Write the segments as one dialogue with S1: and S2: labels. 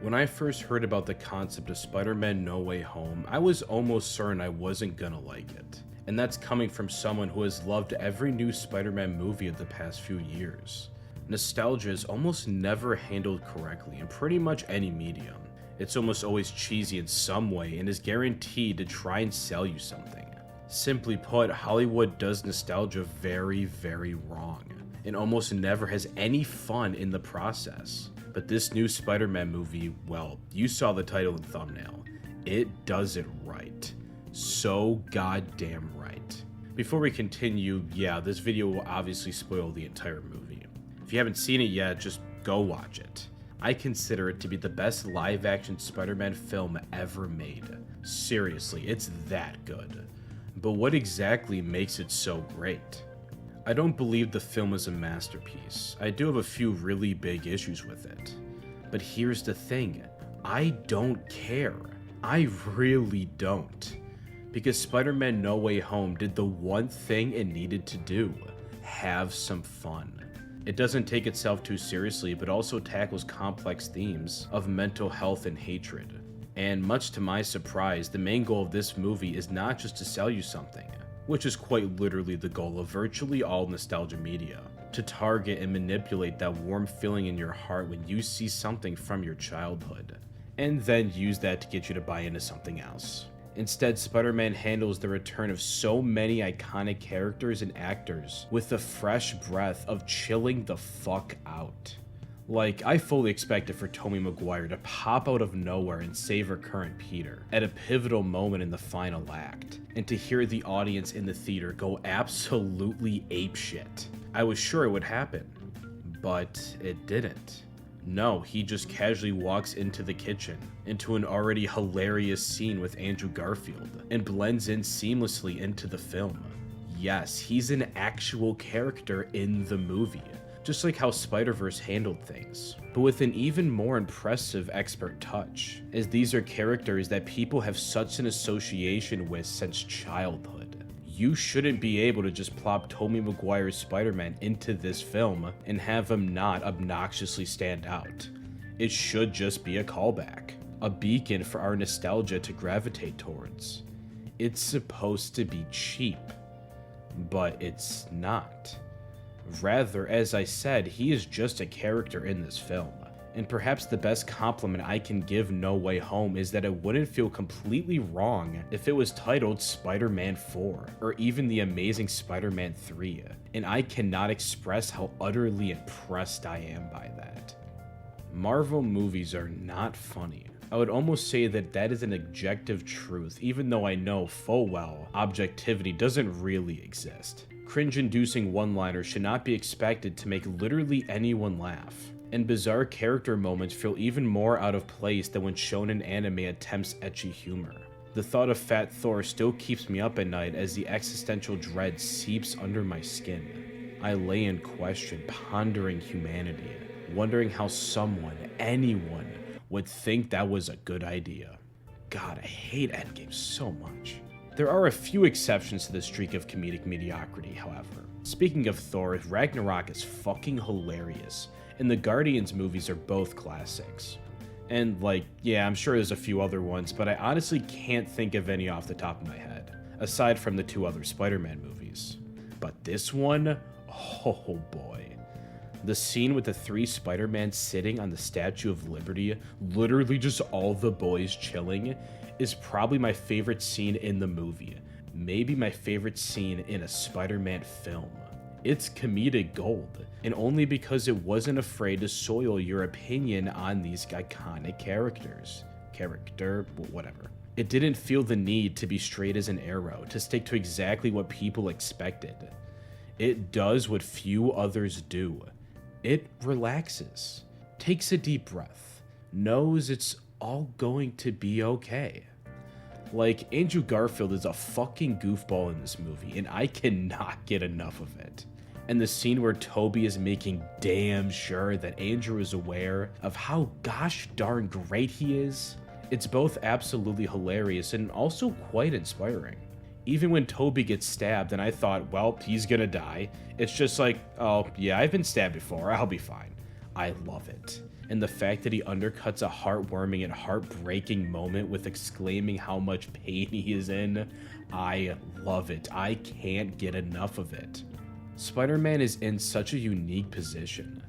S1: When I first heard about the concept of Spider-Man No Way Home, I was almost certain I wasn't gonna like it. And that's coming from someone who has loved every new Spider-Man movie of the past few years. Nostalgia is almost never handled correctly in pretty much any medium. It's almost always cheesy in some way and is guaranteed to try and sell you something. Simply put, Hollywood does nostalgia very, very wrong, and almost never has any fun in the process. But this new Spider-Man movie, well, you saw the title and thumbnail. It does it right. So goddamn right. Before we continue, yeah, this video will obviously spoil the entire movie. If you haven't seen it yet, just go watch it. I consider it to be the best live-action Spider-Man film ever made. Seriously, it's that good. But what exactly makes it so great? I don't believe the film is a masterpiece. I do have a few really big issues with it. But here's the thing, I don't care. I really don't. Because Spider-Man No Way Home did the one thing it needed to do, have some fun. It doesn't take itself too seriously, but also tackles complex themes of mental health and hatred. And much to my surprise, the main goal of this movie is not just to sell you something, which is quite literally the goal of virtually all nostalgia media, to target and manipulate that warm feeling in your heart when you see something from your childhood, and then use that to get you to buy into something else. Instead, Spider-Man handles the return of so many iconic characters and actors with the fresh breath of chilling the fuck out. Like, I fully expected for Tobey Maguire to pop out of nowhere and save our current Peter at a pivotal moment in the final act, and to hear the audience in the theater go absolutely apeshit. I was sure it would happen, but it didn't. No, he just casually walks into the kitchen, into an already hilarious scene with Andrew Garfield, and blends in seamlessly into the film. Yes, he's an actual character in the movie, just like how Spider-Verse handled things, but with an even more impressive expert touch, as these are characters that people have such an association with since childhood. You shouldn't be able to just plop Tobey Maguire's Spider-Man into this film and have him not obnoxiously stand out. It should just be a callback, a beacon for our nostalgia to gravitate towards. It's supposed to be cheap, but it's not. Rather, as I said, he is just a character in this film. And perhaps the best compliment I can give No Way Home is that it wouldn't feel completely wrong if it was titled Spider-Man 4, or even The Amazing Spider-Man 3, and I cannot express how utterly impressed I am by that. Marvel movies are not funny. I would almost say that that is an objective truth, even though I know full well objectivity doesn't really exist. Cringe-inducing one-liners should not be expected to make literally anyone laugh, and bizarre character moments feel even more out of place than when shown in anime attempts ecchi humor. The thought of Fat Thor still keeps me up at night as the existential dread seeps under my skin. I lay in question, pondering humanity, wondering how someone, anyone, would think that was a good idea. God, I hate Endgame so much. There are a few exceptions to the streak of comedic mediocrity, however. Speaking of Thor, Ragnarok is fucking hilarious, and the Guardians movies are both classics. And like, yeah, I'm sure there's a few other ones, but I honestly can't think of any off the top of my head, aside from the two other Spider-Man movies. But this one, oh boy. The scene with the three Spider-Man sitting on the Statue of Liberty, literally just all the boys chilling, is probably my favorite scene in the movie. Maybe my favorite scene in a Spider-Man film. It's comedic gold, and only because it wasn't afraid to soil your opinion on these iconic characters. Whatever. It didn't feel the need to be straight as an arrow, to stick to exactly what people expected. It does what few others do. It relaxes, takes a deep breath, knows it's all going to be okay. Like, Andrew Garfield is a fucking goofball in this movie, and I cannot get enough of it. And the scene where Toby is making damn sure that Andrew is aware of how gosh darn great he is, it's both absolutely hilarious and also quite inspiring. Even when Toby gets stabbed and I thought, well, he's gonna die, it's just like, oh yeah, I've been stabbed before, I'll be fine. I love it. and the fact that he undercuts a heartwarming and heartbreaking moment with exclaiming how much pain he is in, I love it. I can't get enough of it. Spider-Man is in such a unique position.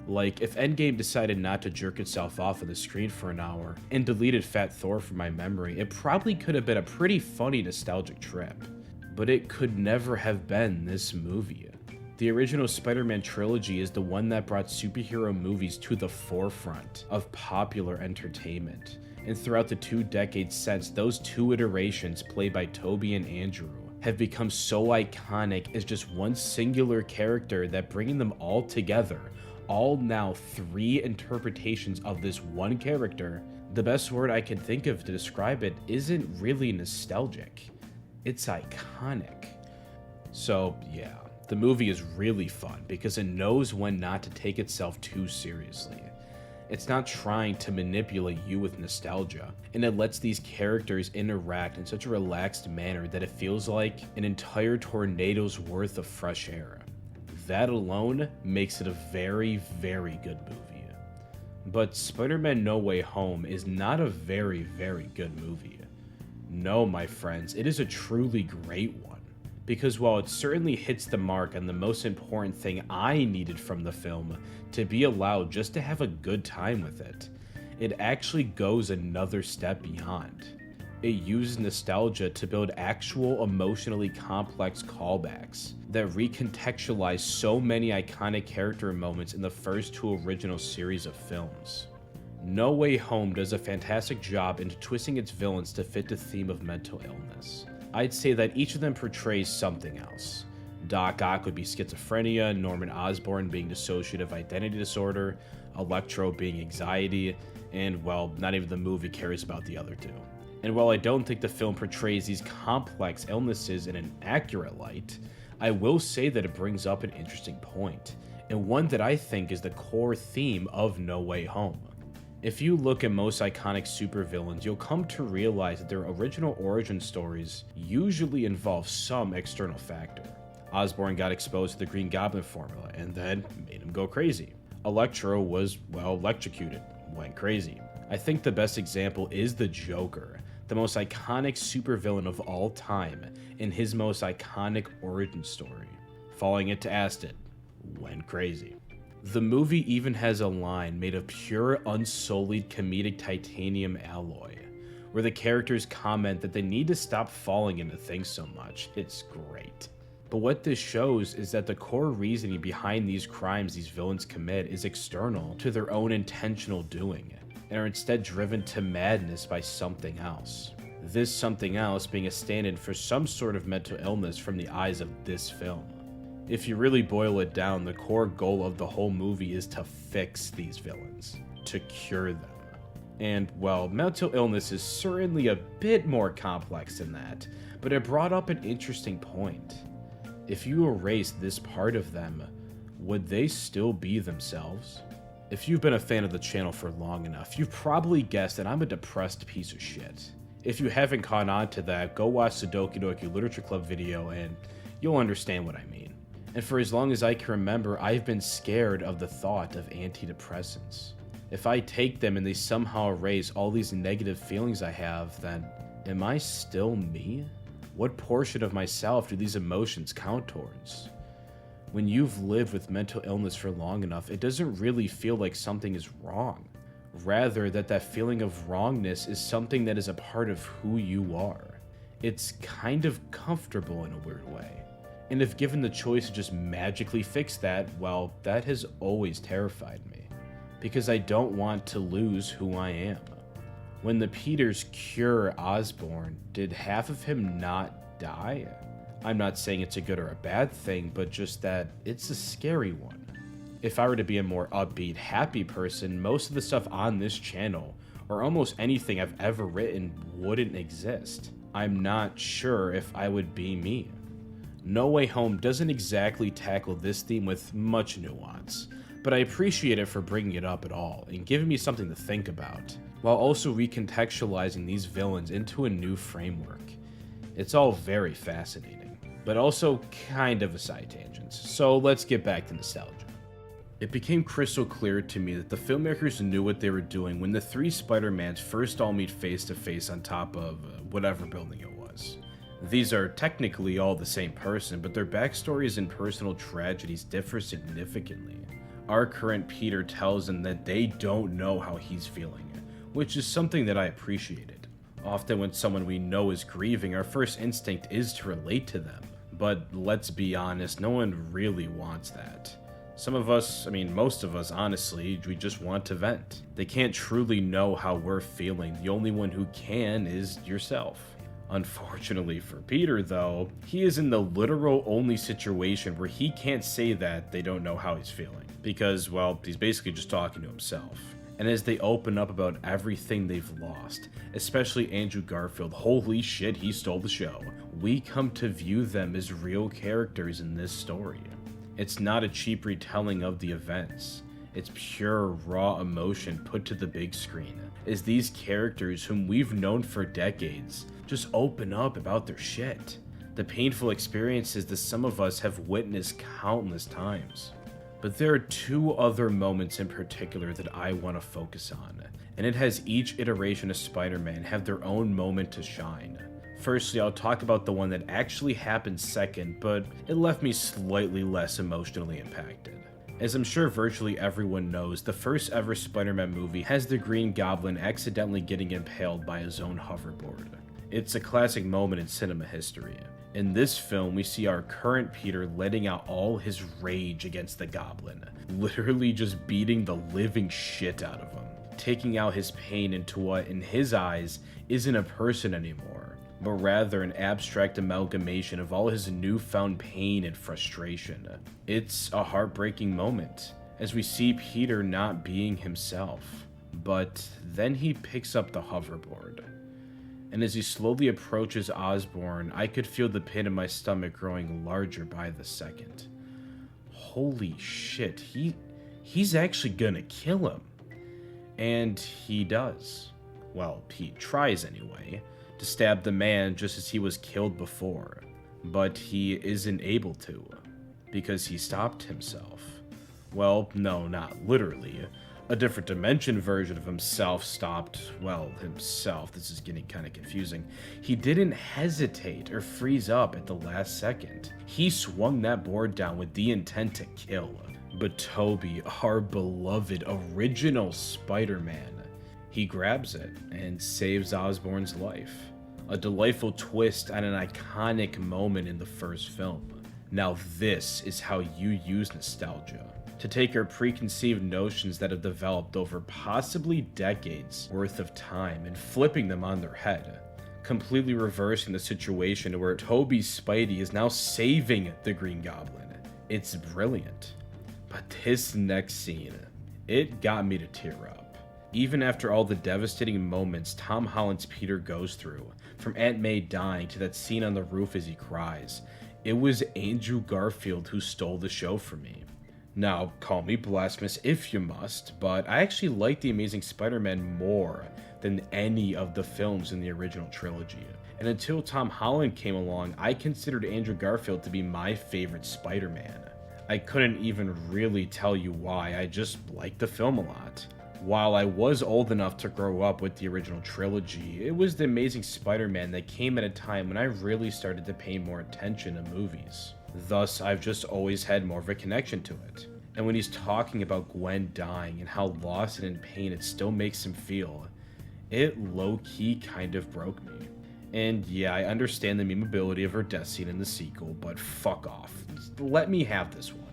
S1: Like, if Endgame decided not to jerk itself off on the screen for an hour and deleted Fat Thor from my memory, it probably could have been a pretty funny nostalgic trip. But it could never have been this movie. The original Spider-Man trilogy is the one that brought superhero movies to the forefront of popular entertainment. And throughout the 2 decades since, those 2 iterations played by Tobey and Andrew have become so iconic as just one singular character that bringing them all together, all now 3 interpretations of this one character, the best word I can think of to describe it isn't really nostalgic. It's iconic. So yeah, the movie is really fun because it knows when not to take itself too seriously. It's not trying to manipulate you with nostalgia, and it lets these characters interact in such a relaxed manner that it feels like an entire tornado's worth of fresh air. That alone makes it a very, very good movie. But Spider-Man No Way Home is not a very, very good movie. No, my friends, it is a truly great one. Because while it certainly hits the mark on the most important thing I needed from the film to be allowed just to have a good time with it, it actually goes another step beyond. It uses nostalgia to build actual emotionally complex callbacks that recontextualize so many iconic character moments in the first 2 original series of films. No Way Home does a fantastic job into twisting its villains to fit the theme of mental illness. I'd say that each of them portrays something else. Doc Ock would be schizophrenia, Norman Osborn being dissociative identity disorder, Electro being anxiety, and, well, not even the movie cares about the other 2. And while I don't think the film portrays these complex illnesses in an accurate light, I will say that it brings up an interesting point, and one that I think is the core theme of No Way Home. If you look at most iconic supervillains, you'll come to realize that their original origin stories usually involve some external factor. Osborn got exposed to the Green Goblin formula and then made him go crazy. Electro was, well, electrocuted, went crazy. I think the best example is the Joker, the most iconic supervillain of all time in his most iconic origin story. Falling into acid, went crazy. The movie even has a line made of pure, unsullied comedic titanium alloy, where the characters comment that they need to stop falling into things so much. It's great. But what this shows is that the core reasoning behind these crimes these villains commit is external to their own intentional doing, and are instead driven to madness by something else. This something else being a stand-in for some sort of mental illness from the eyes of this film. If you really boil it down, the core goal of the whole movie is to fix these villains, to cure them. And, well, mental illness is certainly a bit more complex than that, but it brought up an interesting point. If you erase this part of them, would they still be themselves? If you've been a fan of the channel for long enough, you've probably guessed that I'm a depressed piece of shit. If you haven't caught on to that, go watch the Doki Doki Literature Club video and you'll understand what I mean. And for as long as I can remember, I've been scared of the thought of antidepressants. If I take them and they somehow erase all these negative feelings I have, then am I still me? What portion of myself do these emotions count towards? When you've lived with mental illness for long enough, it doesn't really feel like something is wrong. Rather, that feeling of wrongness is something that is a part of who you are. It's kind of comfortable in a weird way. And if given the choice to just magically fix that, well, that has always terrified me. Because I don't want to lose who I am. When the Peters cure Osborn, did half of him not die? I'm not saying it's a good or a bad thing, but just that it's a scary one. If I were to be a more upbeat, happy person, most of the stuff on this channel, or almost anything I've ever written, wouldn't exist. I'm not sure if I would be me. No Way Home doesn't exactly tackle this theme with much nuance, but I appreciate it for bringing it up at all and giving me something to think about, while also recontextualizing these villains into a new framework. It's all very fascinating, but also kind of a side tangent, so let's get back to nostalgia. It became crystal clear to me that the filmmakers knew what they were doing when the three Spider-Mans first all meet face to face on top of whatever building it was. These are technically all the same person, but their backstories and personal tragedies differ significantly. Our current Peter tells them that they don't know how he's feeling, which is something that I appreciated. Often when someone we know is grieving, our first instinct is to relate to them. But let's be honest, no one really wants that. Some of us, most of us, honestly, we just want to vent. They can't truly know how we're feeling. The only one who can is yourself. Unfortunately for Peter, though, he is in the literal only situation where he can't say that they don't know how he's feeling. Because, well, he's basically just talking to himself. And as they open up about everything they've lost, especially Andrew Garfield, holy shit, he stole the show, we come to view them as real characters in this story. It's not a cheap retelling of the events. It's pure, raw emotion put to the big screen, as these characters whom we've known for decades just open up about their shit. The painful experiences that some of us have witnessed countless times. But there are two other moments in particular that I want to focus on, and it has each iteration of Spider-Man have their own moment to shine. Firstly, I'll talk about the one that actually happened second, but it left me slightly less emotionally impacted. As I'm sure virtually everyone knows, the first ever Spider-Man movie has the Green Goblin accidentally getting impaled by his own hoverboard. It's a classic moment in cinema history. In this film, we see our current Peter letting out all his rage against the Goblin, literally just beating the living shit out of him, taking out his pain into what, in his eyes, isn't a person anymore, but rather an abstract amalgamation of all his newfound pain and frustration. It's a heartbreaking moment, as we see Peter not being himself, but then he picks up the hoverboard. And as he slowly approaches Osborn, I could feel the pit in my stomach growing larger by the second. Holy shit, he's actually gonna kill him. And he does. Well, he tries anyway, to stab the man just as he was killed before. But he isn't able to, because he stopped himself. Well, no, not literally. A different dimension version of himself stopped, well, himself. This is getting kind of confusing. He didn't hesitate or freeze up at the last second. He swung that board down with the intent to kill. But Tobey, our beloved original Spider-Man, he grabs it and saves Osborn's life. A delightful twist on an iconic moment in the first film. Now this is how you use nostalgia. To take your preconceived notions that have developed over possibly decades worth of time and flipping them on their head, completely reversing the situation where Tobey's Spidey is now saving the Green Goblin. It's brilliant. But this next scene, it got me to tear up. Even after all the devastating moments Tom Holland's Peter goes through, from Aunt May dying to that scene on the roof as he cries, it was Andrew Garfield who stole the show for me. Now, call me blasphemous if you must, but I actually like The Amazing Spider-Man more than any of the films in the original trilogy. And until Tom Holland came along, I considered Andrew Garfield to be my favorite Spider-Man. I couldn't even really tell you why, I just liked the film a lot. While I was old enough to grow up with the original trilogy, it was The Amazing Spider-Man that came at a time when I really started to pay more attention to movies. Thus, I've just always had more of a connection to it. And when he's talking about Gwen dying and how lost and in pain it still makes him feel, it low-key kind of broke me. And yeah, I understand the memeability of her death scene in the sequel, but fuck off. Let me have this one.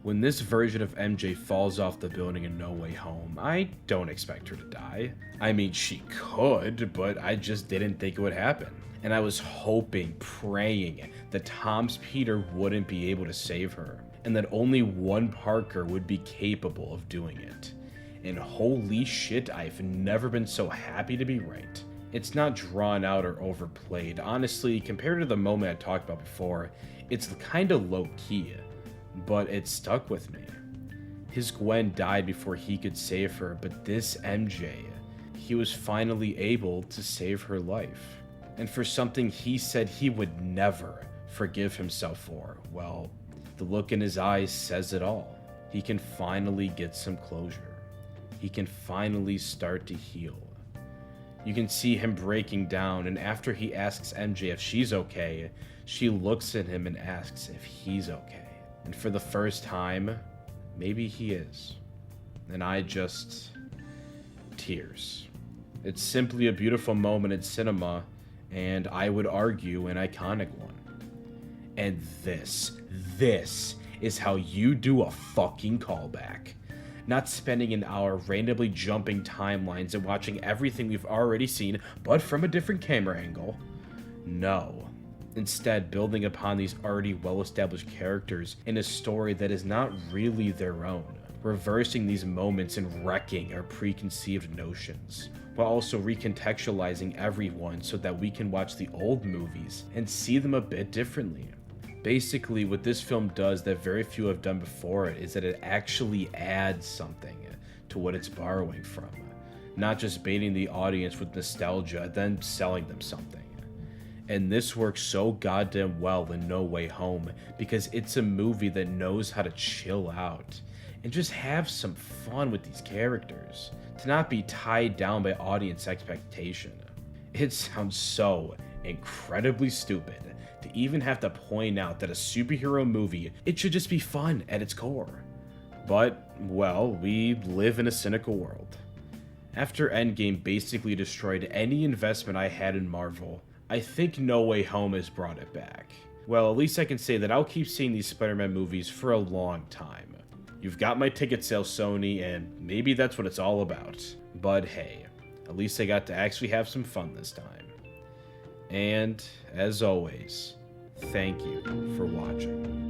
S1: When this version of MJ falls off the building in No Way Home, I don't expect her to die. I mean, she could, but I just didn't think it would happen. And I was hoping, praying, that Tom's Peter wouldn't be able to save her, and that only one Parker would be capable of doing it. And holy shit, I've never been so happy to be right. It's not drawn out or overplayed. Honestly, compared to the moment I talked about before, it's kind of low-key, but it stuck with me. His Gwen died before he could save her, but this MJ, he was finally able to save her life. And for something he said he would never forgive himself for, well, the look in his eyes says it all. he can finally get some closure. He can finally start to heal. You can see him breaking down, and after he asks MJ if she's okay, she looks at him and asks if he's okay. And for the first time, maybe he is. And I just... tears. It's simply a beautiful moment in cinema, and I would argue an iconic one. And this is how you do a fucking callback. Not spending an hour randomly jumping timelines and watching everything we've already seen, but from a different camera angle. No. Instead, building upon these already well-established characters in a story that is not really their own. Reversing these moments and wrecking our preconceived notions, while also recontextualizing everyone so that we can watch the old movies and see them a bit differently. Basically, what this film does that very few have done before it is that it actually adds something to what it's borrowing from, not just baiting the audience with nostalgia, then selling them something. And this works so goddamn well in No Way Home because it's a movie that knows how to chill out and just have some fun with these characters, to not be tied down by audience expectation. It sounds so incredibly stupid to even have to point out that a superhero movie, it should just be fun at its core. But, well, we live in a cynical world. After Endgame basically destroyed any investment I had in Marvel, I think No Way Home has brought it back. Well, at least I can say that I'll keep seeing these Spider-Man movies for a long time. You've got my ticket sale, Sony, and maybe that's what it's all about. But hey, at least I got to actually have some fun this time. And, as always, thank you for watching.